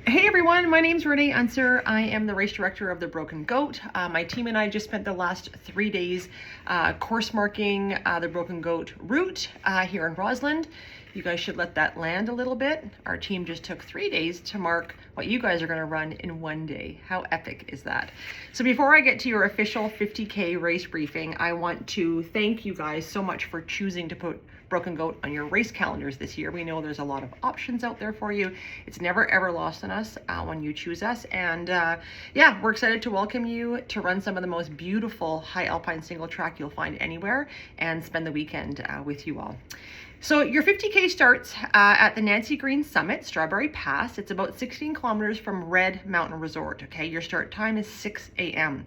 Hey everyone, my name's Renee Unser. I am the race director of the Broken Goat. My team and I just spent the last 3 days course marking the Broken Goat route here in Rossland. You guys should let that land a little bit. Our team just took 3 days to mark what you guys are going to run in 1 day. How epic is that? So before I get to your official 50K race briefing, I want to thank you guys so much for choosing to put Broken Goat on your race calendars this year. We know there's a lot of options out there for you. It's never ever lost on us when you choose us. And yeah, we're excited to welcome you to run some of the most beautiful high alpine single track you'll find anywhere and spend the weekend with you all. So your 50K starts at the Nancy Green Summit, Strawberry Pass. It's about 16 kilometers from Red Mountain Resort, okay? Your start time is 6 a.m.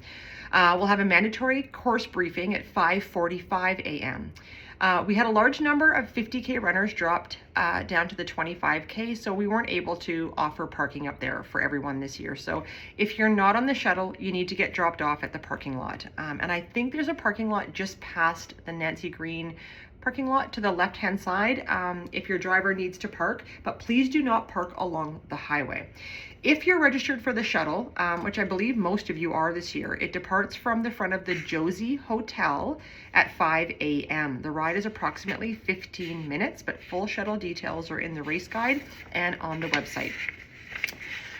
We'll have a mandatory course briefing at 5:45 a.m. We had a large number of 50K runners dropped down to the 25K, so we weren't able to offer parking up there for everyone this year. So if you're not on the shuttle, you need to get dropped off at the parking lot. And I think there's a parking lot just past the Nancy Green parking lot to the left-hand side if your driver needs to park, but please do not park along the highway. If you're registered for the shuttle, which I believe most of you are this year, it departs from the front of the Josie Hotel at 5 a.m. The ride is approximately 15 minutes, but full shuttle details are in the race guide and on the website.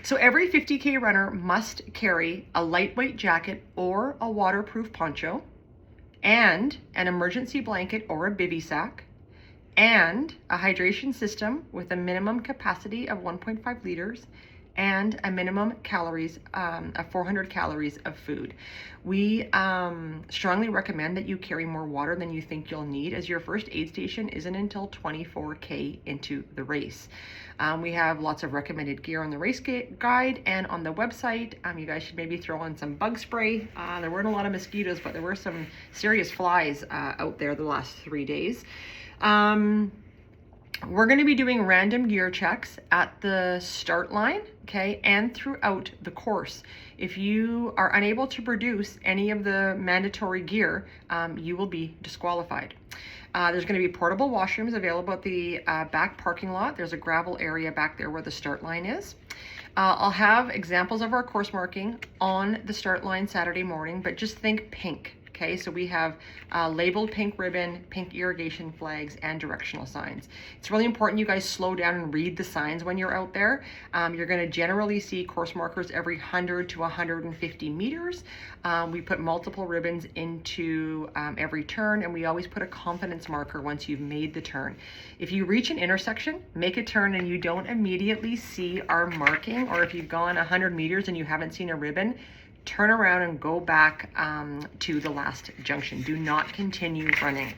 So every 50K runner must carry a lightweight jacket or a waterproof poncho, and an emergency blanket or a bivy sack, and a hydration system with a minimum capacity of 1.5 liters and a minimum calories of 400 calories of food. We strongly recommend that you carry more water than you think you'll need, as your first aid station isn't until 24K into the race. We have lots of recommended gear on the race guide and on the website. You guys should maybe throw on some bug spray. There weren't a lot of mosquitoes, but there were some serious flies out there the last 3 days. We're going to be doing random gear checks at the start line, okay, and throughout the course. If you are unable to produce any of the mandatory gear, you will be disqualified. There's going to be portable washrooms available at the back parking lot. There's a gravel area back there where the start line is. I'll have examples of our course marking on the start line Saturday morning, but just think pink. Okay, so we have labeled pink ribbon, pink irrigation flags, and directional signs. It's really important you guys slow down and read the signs when you're out there. You're going to generally see course markers every 100 to 150 meters. We put multiple ribbons into every turn, and we always put a confidence marker once you've made the turn. If you reach an intersection, make a turn, and you don't immediately see our marking, or if you've gone 100 meters and you haven't seen a ribbon, turn around and go back to the last junction. Do not continue running.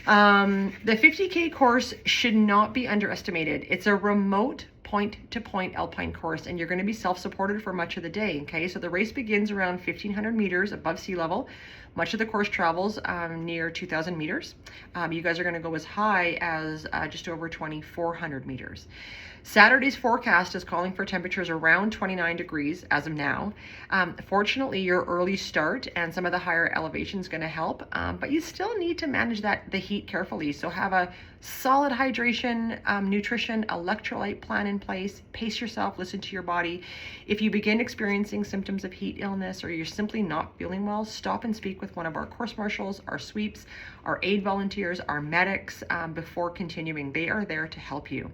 The 50K course should not be underestimated. It's a remote point-to-point alpine course, and you're going to be self-supported for much of the day, okay? So the race begins around 1,500 meters above sea level. Much of the course travels near 2,000 meters. You guys are going to go as high as just over 2,400 meters. Saturday's forecast is calling for temperatures around 29 degrees as of now. Fortunately, your early start and some of the higher elevation is going to help, but you still need to manage the heat carefully. So have a solid hydration, nutrition, electrolyte plan in place. Pace yourself, listen to your body. If you begin experiencing symptoms of heat illness or you're simply not feeling well, stop and speak with one of our course marshals, our sweeps, our aid volunteers, our medics before continuing. They are there to help you.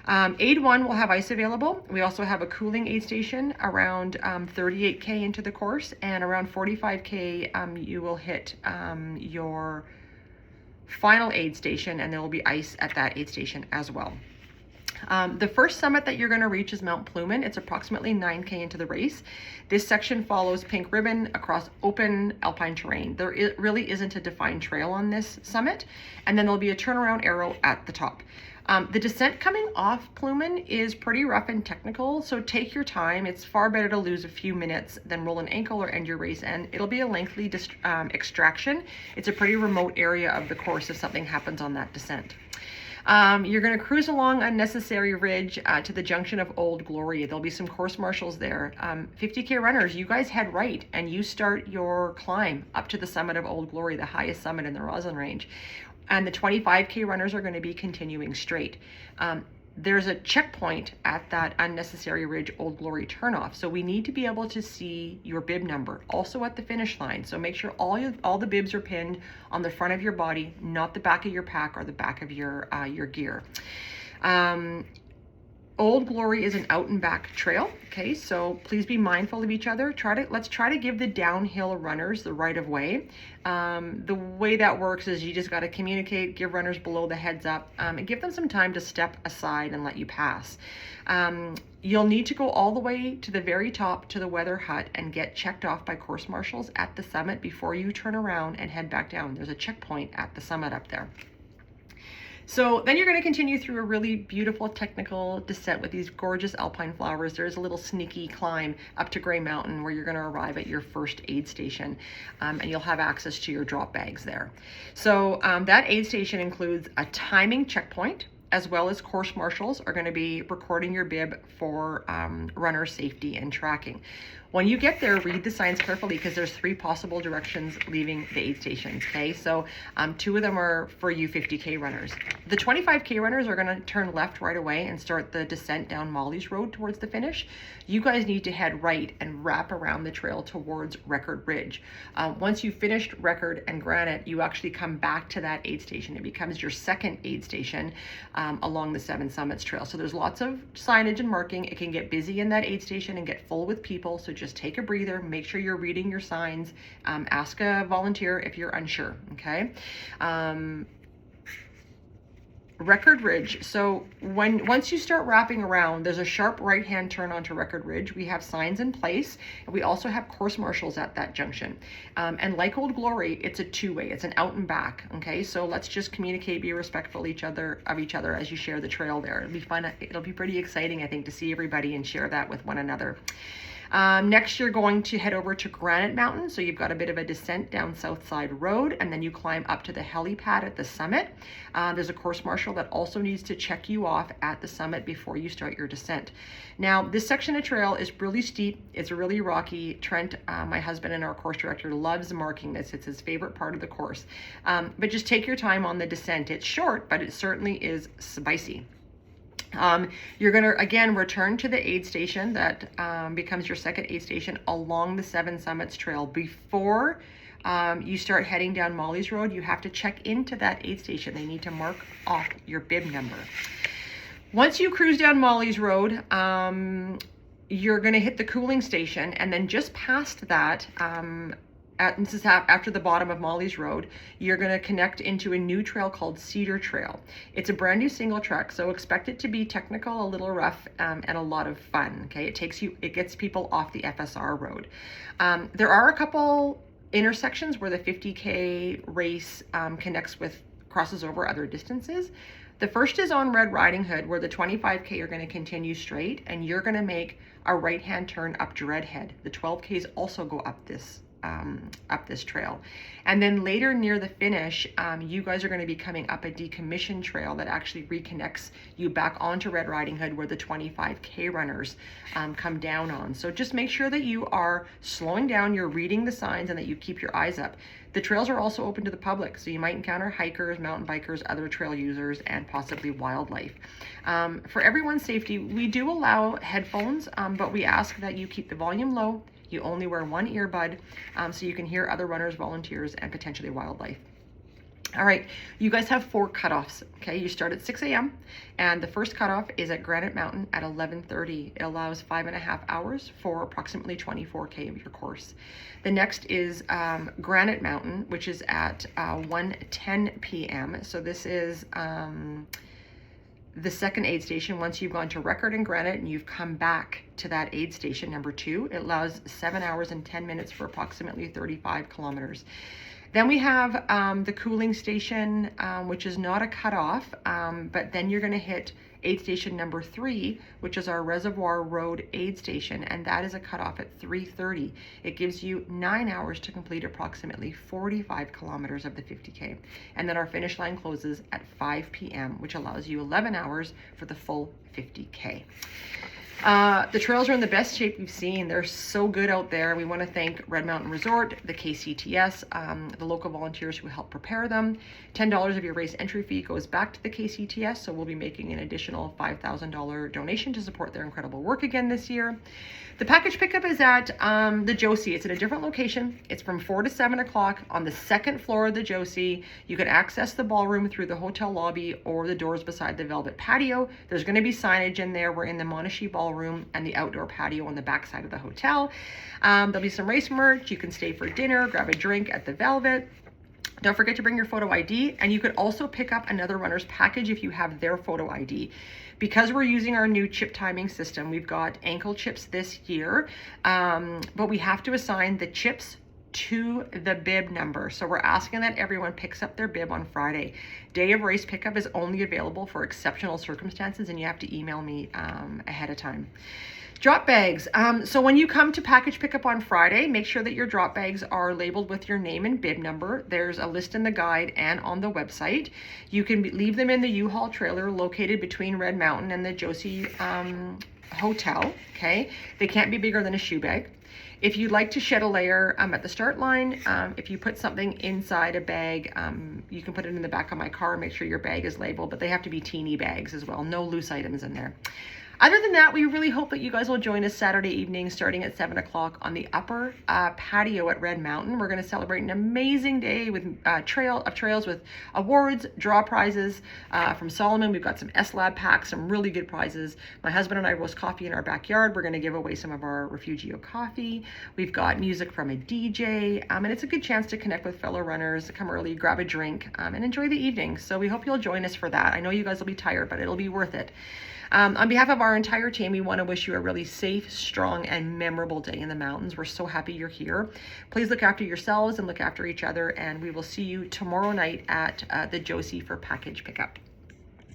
Aid 1 will have ice available. We also have a cooling aid station around 38K into the course, and around 45K you will hit your final aid station, and there will be ice at that aid station as well. The first summit that you're going to reach is Mount Plumin. It's approximately 9K into the race. This section follows pink ribbon across open alpine terrain. There really isn't a defined trail on this summit, and then there'll be a turnaround arrow at the top. The descent coming off Plumin is pretty rough and technical, so take your time. It's far better to lose a few minutes than roll an ankle or end your race, and it'll be a lengthy extraction. It's a pretty remote area of the course if something happens on that descent. You're going to cruise along Unnecessary Ridge to the junction of Old Glory. There'll be some course marshals there. 50K runners, you guys head right and you start your climb up to the summit of Old Glory, the highest summit in the Rossland Range. And the 25K runners are going to be continuing straight. there's a checkpoint at that Unnecessary Ridge Old Glory turnoff. So we need to be able to see your bib number also at the finish line. So make sure all the bibs are pinned on the front of your body, not the back of your pack or the back of your gear. Old Glory is an out and back trail, okay? So please be mindful of each other. Let's try to give the downhill runners the right of way. The way that works is you just got to communicate, give runners below the heads up, and give them some time to step aside and let you pass. You'll need to go all the way to the very top to the weather hut and get checked off by course marshals at the summit before you turn around and head back down. There's a checkpoint at the summit up there. So then you're going to continue through a really beautiful technical descent with these gorgeous alpine flowers. There's a little sneaky climb up to Grey Mountain where you're going to arrive at your first aid station, and you'll have access to your drop bags there. So that aid station includes a timing checkpoint, as well as course marshals are going to be recording your bib for runner safety and tracking. When you get there, read the signs carefully because there's 3 possible directions leaving the aid stations, okay? So 2 of them are for you 50K runners. The 25K runners are gonna turn left right away and start the descent down Molly's Road towards the finish. You guys need to head right and wrap around the trail towards Record Ridge. Once you've finished Record and Granite, you actually come back to that aid station. It becomes your second aid station along the Seven Summits Trail. So there's lots of signage and marking. It can get busy in that aid station and get full with people, so just take a breather, make sure you're reading your signs, ask a volunteer if you're unsure, okay? Record Ridge. So once you start wrapping around, there's a sharp right-hand turn onto Record Ridge. We have signs in place, and we also have course marshals at that junction. And like Old Glory, it's a 2-way. It's an out and back. Okay, so let's just communicate, be respectful of each other as you share the trail there. It'll be fun. It'll be pretty exciting, I think, to see everybody and share that with one another. Next, you're going to head over to Granite Mountain. So you've got a bit of a descent down Southside Road, and then you climb up to the helipad at the summit. There's a course marshal that also needs to check you off at the summit before you start your descent. Now, this section of trail is really steep. It's really rocky. Trent, my husband and our course director, loves marking this. It's his favorite part of the course. But just take your time on the descent. It's short, but it certainly is spicy. You're going to, again, return to the aid station that becomes your second aid station along the Seven Summits Trail. Before you start heading down Molly's Road, you have to check into that aid station. They need to mark off your bib number. Once you cruise down Molly's Road, you're going to hit the cooling station, and then just past that, this is after the bottom of Molly's Road, you're going to connect into a new trail called Cedar Trail. It's a brand new single track, so expect it to be technical, a little rough, and a lot of fun. Okay, it gets people off the FSR road. There are a couple intersections where the 50K race crosses over other distances. The first is on Red Riding Hood, where the 25K are going to continue straight, and you're going to make a right-hand turn up Dreadhead. The 12Ks also go up this trail. And then later near the finish, you guys are going to be coming up a decommissioned trail that actually reconnects you back onto Red Riding Hood, where the 25K runners come down on. So just make sure that you are slowing down, you're reading the signs, and that you keep your eyes up. The trails are also open to the public, so you might encounter hikers, mountain bikers, other trail users, and possibly wildlife. For everyone's safety, we do allow headphones, but we ask that you keep the volume low. You only wear one earbud so you can hear other runners, volunteers, and potentially wildlife. All right, you guys have 4 cutoffs, okay? You start at 6 a.m. and the first cutoff is at Granite Mountain at 11:30. It allows 5.5 hours for approximately 24K of your course. The next is Granite Mountain, which is at 1:10 p.m. So this is the second aid station. Once you've gone to Record and Granite and you've come back to that aid station number 2, it allows 7 hours and 10 minutes for approximately 35 kilometers. Then we have the cooling station, which is not a cutoff, but then you're going to hit aid station number 3, which is our Reservoir Road aid station, and that is a cutoff at 3:30. It gives you 9 hours to complete approximately 45 kilometers of the 50K. And then our finish line closes at 5 p.m., which allows you 11 hours for the full 50K. The trails are in the best shape we've seen. They're so good out there. We want to thank Red Mountain Resort, the KCTS, the local volunteers who help prepare them. $10 of your race entry fee goes back to the KCTS, so we'll be making an additional $5,000 donation to support their incredible work again this year. The package pickup is at the Josie. It's at a different location. It's from 4 to 7 o'clock on the second floor of the Josie. You can access the ballroom through the hotel lobby or the doors beside the velvet patio. There's going to be signage in there. We're in the Monashee Ballroom and the outdoor patio on the back side of the hotel. There'll be some race merch. You can stay for dinner, grab a drink at the Velvet. Don't forget to bring your photo ID, and you could also pick up another runner's package if you have their photo ID. Because we're using our new chip timing system, we've got ankle chips this year, but we have to assign the chips to the bib number. So we're asking that everyone picks up their bib on Friday. Day of race pickup is only available for exceptional circumstances, and you have to email me ahead of time. Drop bags. So when you come to package pickup on Friday, make sure that your drop bags are labeled with your name and bib number. There's a list in the guide and on the website. You can leave them in the U-Haul trailer located between Red Mountain and the Josie Hotel. Okay, they can't be bigger than a shoe bag. If you'd like to shed a layer at the start line, if you put something inside a bag, you can put it in the back of my car. Make sure your bag is labeled, but they have to be teeny bags as well. No loose items in there. Other than that, we really hope that you guys will join us Saturday evening starting at 7 o'clock on the upper patio at Red Mountain. We're going to celebrate an amazing day with trails with awards, draw prizes from Solomon. We've got some S-Lab packs, some really good prizes. My husband and I roast coffee in our backyard. We're going to give away some of our Refugio coffee. We've got music from a DJ, and it's a good chance to connect with fellow runners, come early, grab a drink, and enjoy the evening. So we hope you'll join us for that. I know you guys will be tired, but it'll be worth it. On behalf of our entire team, we want to wish you a really safe, strong, and memorable day in the mountains. We're so happy you're here. Please look after yourselves and look after each other, and we will see you tomorrow night at the Josie for package pickup.